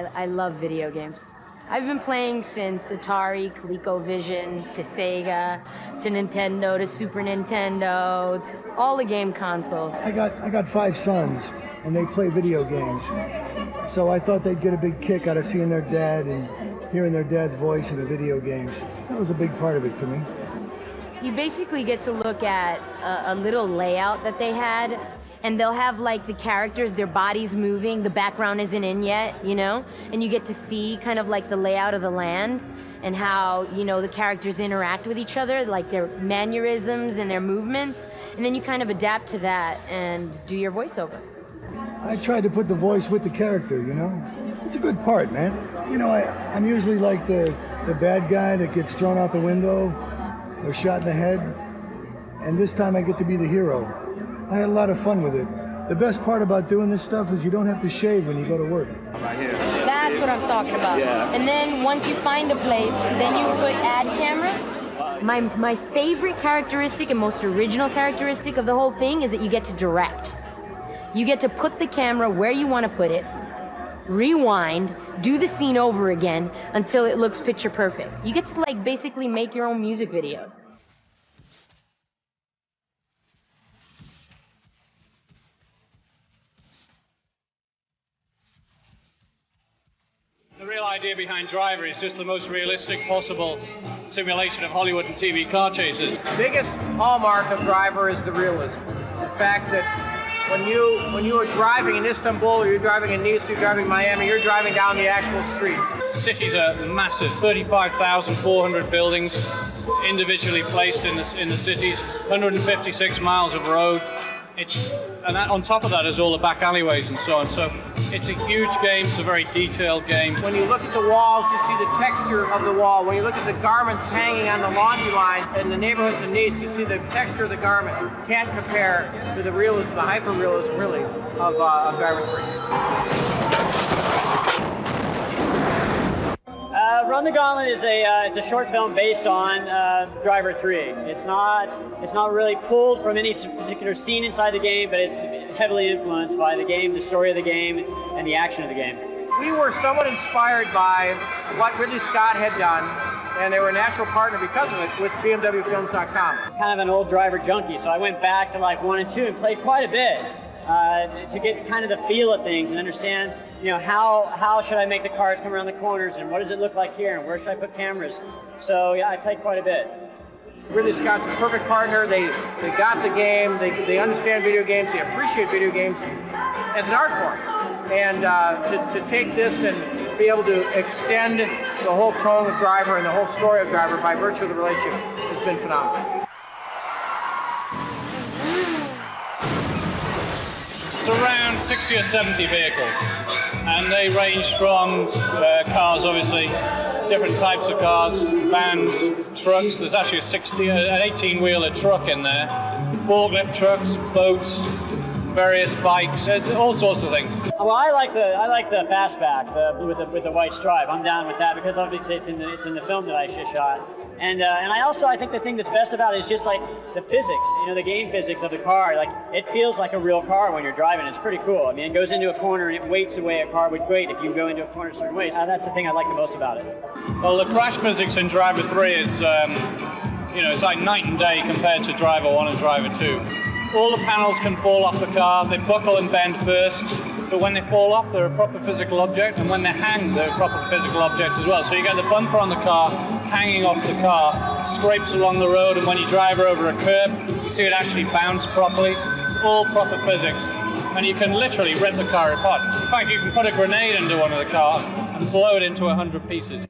I love video games. I've been playing since Atari, ColecoVision, to Sega, to Nintendo, to Super Nintendo, to all the game consoles. I got 5 sons, and they play video games. So I thought they'd get a big kick out of seeing their dad and hearing their dad's voice in the video games. That was a big part of it for me. You basically get to look at a little layout that they had, and they'll have like the characters, their bodies moving, the background isn't in yet, you know? And you get to see kind of like the layout of the land and how, you know, the characters interact with each other, like their mannerisms and their movements. And then you kind of adapt to that and do your voiceover. I tried to put the voice with the character, you know? It's a good part, man. You know, I'm usually like the bad guy that gets thrown out the window or shot in the head. And this time I get to be the hero. I had a lot of fun with it. The best part about doing this stuff is you don't have to shave when you go to work. Right here. That's what I'm talking about. Yeah. And then once you find a place, then you put add camera. My favorite characteristic and most original characteristic of the whole thing is that you get to direct. You get to put the camera where you want to put it, rewind, do the scene over again until it looks picture perfect. You get to like basically make your own music videos. The real idea behind Driver is just the most realistic possible simulation of Hollywood and TV car chases. The biggest hallmark of Driver is the realism. The fact that when you are driving in Istanbul, or you're driving in Nice, or you're driving in Miami, you're driving down the actual streets. Cities are massive, 35,400 buildings individually placed in the cities, 156 miles of road. And that, on top of that is all the back alleyways and so on. So it's a huge game, it's a very detailed game. When you look at the walls, you see the texture of the wall. When you look at the garments hanging on the laundry line in the neighborhoods of Nice, you see the texture of the garments. You can't compare to the realism, the hyper-realism, really, of Driver 3. Run the Gauntlet is it's a short film based on Driver 3. It's not really pulled from any particular scene inside the game, but it's heavily influenced by the game, the story of the game, and the action of the game. We were somewhat inspired by what Ridley Scott had done, and they were a natural partner because of it with BMWFilms.com. Kind of an old Driver junkie, so I went back to like 1 and 2 and played quite a bit to get kind of the feel of things and understand, you know, how should I make the cars come around the corners, and what does it look like here, and where should I put cameras? So yeah, I played quite a bit. Ridley Scott's a perfect partner. They got the game. They understand video games. They appreciate video games as an art form. And to take this and be able to extend the whole tone of Driver and the whole story of Driver by virtue of the relationship has been phenomenal. It's around 60 or 70 vehicles, and they range from cars, obviously, different types of cars, vans, trucks. There's actually an 18-wheeler truck in there, forklift trucks, boats, various bikes, all sorts of things. Well, I like the fastback with the white stripe. I'm down with that because obviously it's in the film that I just shot. And I think the thing that's best about it is just like the physics, you know, the game physics of the car. Like, it feels like a real car when you're driving. It's pretty cool. I mean, it goes into a corner and it weights the way a car would weight if you go into a corner certain ways. That's the thing I like the most about it. Well, the crash physics in Driver 3 is, you know, it's like night and day compared to Driver 1 and Driver 2. All the panels can fall off the car. They buckle and bend first, but when they fall off, they're a proper physical object, and when they hang, they're a proper physical object as well. So you get the bumper on the car hanging off the car, scrapes along the road, and when you drive over a curb, you see it actually bounce properly. It's all proper physics, and you can literally rip the car apart. In fact, you can put a grenade into one of the car and blow it into 100 pieces.